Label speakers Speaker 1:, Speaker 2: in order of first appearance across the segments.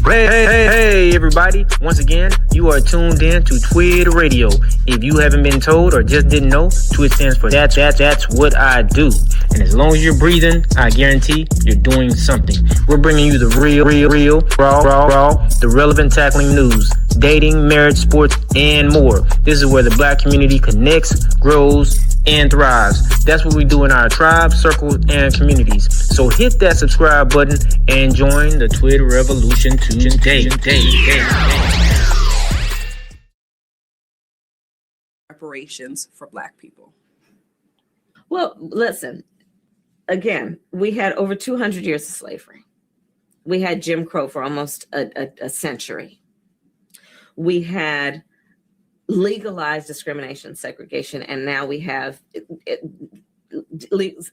Speaker 1: Hey, everybody. Once again, you are tuned in to Twid Radio. If you haven't been told or just didn't know, Twid stands for that's what I do. And as long as you're breathing, I guarantee you're doing something. We're bringing you the real, raw, the relevant tackling news, dating, marriage, sports, and more. This is where the black community connects, grows, and thrives. That's what we do in our tribe, circles, and communities. So hit that subscribe button and join the Twid revolution today.
Speaker 2: Reparations for black people.
Speaker 3: Well, listen, again, we had over 200 years of slavery. We had Jim Crow for almost a century. We had legalized discrimination, segregation, and now we have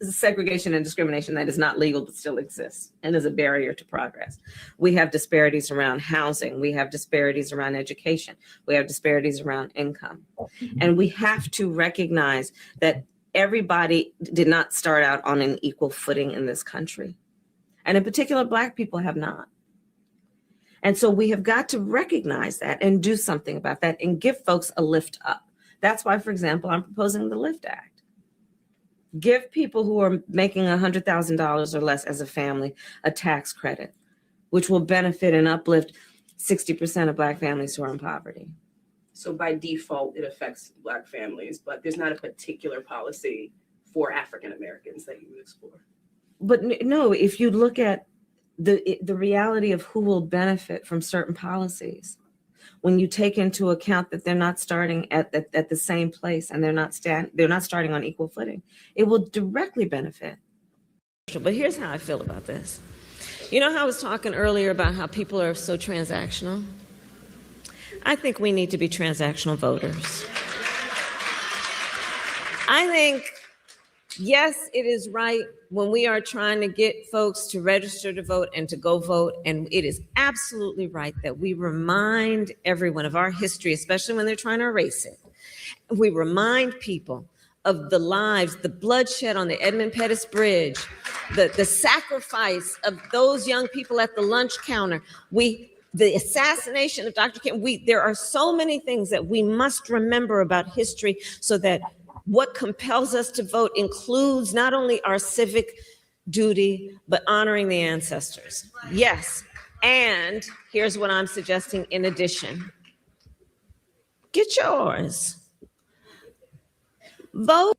Speaker 3: segregation and discrimination that is not legal but still exists and is a barrier to progress. We have disparities around housing. We have disparities around education. We have disparities around income. And we have to recognize that everybody did not start out on an equal footing in this country. And in particular, Black people have not. And so we have got to recognize that and do something about that and give folks a lift up. That's why, for example, I'm proposing the LIFT Act. Give people who are making $100,000 or less as a family a tax credit, which will benefit and uplift 60% of Black families who are in poverty.
Speaker 2: So by default, it affects Black families, but there's not a particular policy for African Americans that you would explore.
Speaker 3: But no, if you look at the reality of who will benefit from certain policies, when you take into account that they're not starting at the same place and they're not starting on equal footing, it will directly benefit. But here's how I feel about this. You know how I was talking earlier about how people are so transactional? I think we need to be transactional voters. I think, yes, it is right when we are trying to get folks to register to vote and to go vote. And it is absolutely right that we remind everyone of our history, especially when they're trying to erase it. We remind people of the lives, the bloodshed on the Edmund Pettus Bridge, the sacrifice of those young people at the lunch counter. The assassination of Dr. King. There are so many things that we must remember about history so that what compels us to vote includes not only our civic duty, but honoring the ancestors. Yes, and here's what I'm suggesting in addition. Get yours. Vote.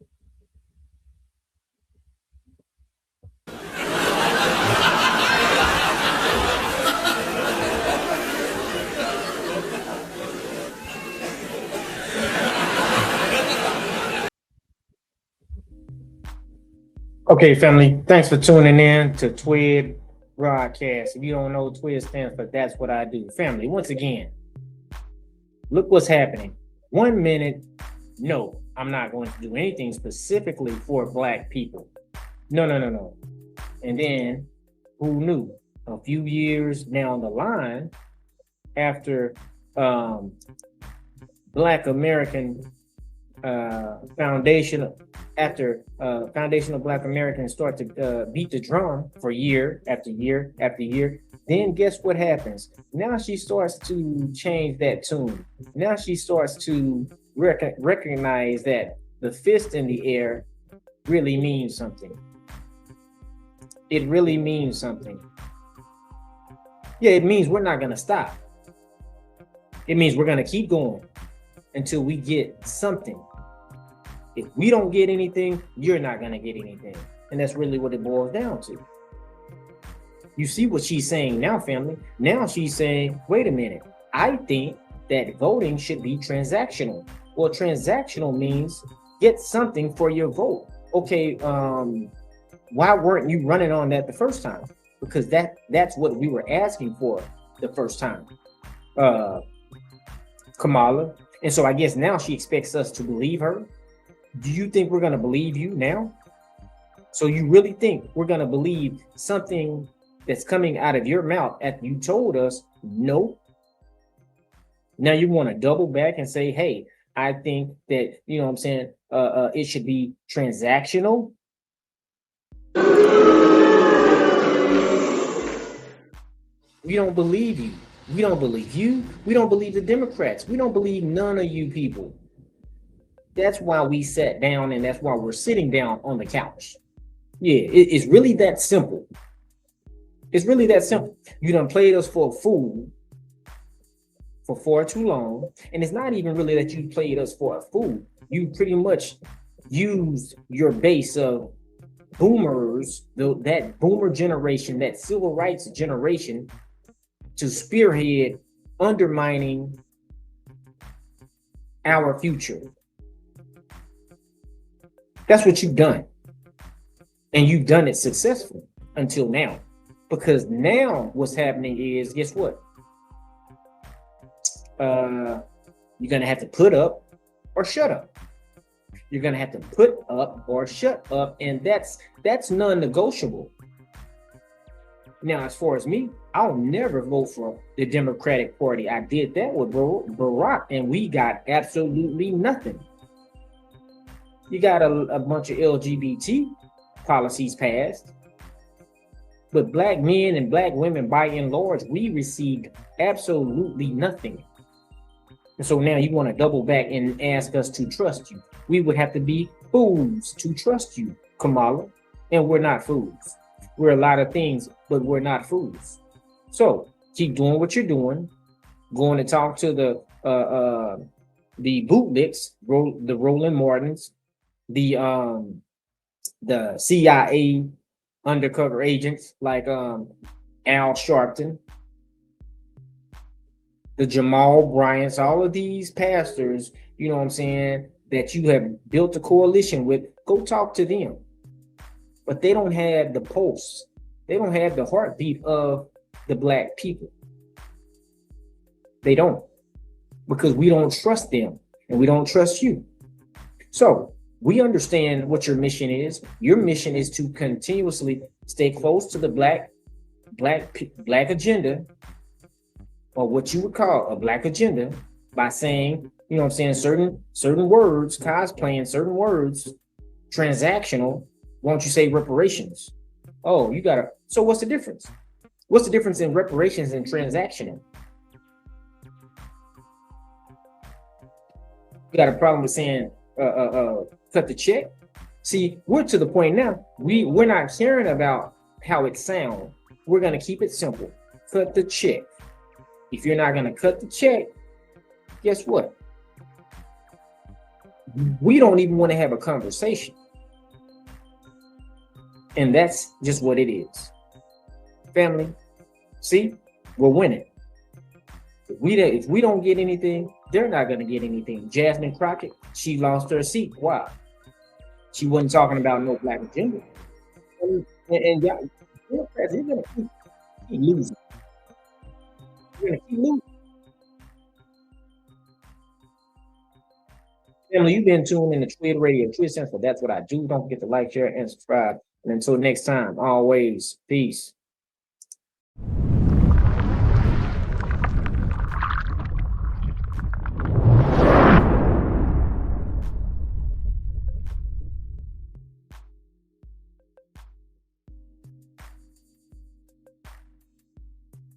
Speaker 1: Okay, family, thanks for tuning in to Twid Broadcast. If you don't know, Twid stands for That's What I Do. Family, once again, look what's happening. 1 minute, no, I'm not going to do anything specifically for Black people. No. And then, who knew? A few years down the line, after Black American Foundation of Black Americans start to beat the drum for year after year after year, then guess what happens? Now she starts to change that tune. Now she starts to recognize that the fist in the air really means something. It really means something. Yeah, it means we're not going to stop. It means we're going to keep going until we get something. If we don't get anything, you're not going to get anything. And that's really what it boils down to. You see what she's saying now, family. Now she's saying, wait a minute. I think that voting should be transactional. Well, transactional means get something for your vote. Okay, why weren't you running on that the first time? Because that's what we were asking for the first time. Kamala. And so I guess now she expects us to believe her. Do you think we're going to believe you now? So you really think we're going to believe something that's coming out of your mouth after you told us no? Now you want to double back and say, hey, I think that, you know what I'm saying, it should be transactional. We don't believe you. We don't believe you. We don't believe the Democrats. We don't believe none of you people. That's why we sat down, and that's why we're sitting down on the couch. Yeah, it's really that simple. It's really that simple. You done played us for a fool for far too long. And it's not even really that you played us for a fool. You pretty much used your base of boomers, that boomer generation, that civil rights generation, to spearhead undermining our future. That's what you've done. And you've done it successfully until now. Because now what's happening is, guess what? You're gonna have to put up or shut up. You're gonna have to put up or shut up, and that's non-negotiable. Now, as far as me, I'll never vote for the Democratic Party. I did that with Barack, and we got absolutely nothing. You got a bunch of LGBT policies passed, but black men and black women, by and large, we received absolutely nothing. And so now you want to double back and ask us to trust you. We would have to be fools to trust you, Kamala, and we're not fools. We're a lot of things, but we're not fools. So keep doing what you're doing. Going to talk to the bootlicks, the Roland Martins, the CIA undercover agents like Al Sharpton, the Jamal Bryants, all of these pastors, you know what I'm saying, that you have built a coalition with. Go talk to them. But they don't have the pulse. They don't have the heartbeat of the black people. They don't. Because we don't trust them and we don't trust you. So we understand what your mission is. Your mission is to continuously stay close to the black agenda, or what you would call a black agenda, by saying, you know what I'm saying, certain words, cosplaying certain words, transactional. Why don't you say reparations? Oh, you gotta. So what's the difference? What's the difference in reparations and transactional? You got a problem with saying cut the check? See, we're to the point now. We're not caring about how it sounds. We're gonna keep it simple. Cut the check. If you're not gonna cut the check, guess what? We don't even want to have a conversation. And that's just what it is. Family, see, we're winning. If we don't get anything, they're not going to get anything. Jasmine Crockett, she lost her seat. Why? She wasn't talking about no black agenda. And y'all, Democrats, you're going to keep losing. You're going to keep losing. Family, you've been tuned in to Twid Radio, Twid Central. That's what I do. Don't forget to like, share, and subscribe. And until next time, always, peace.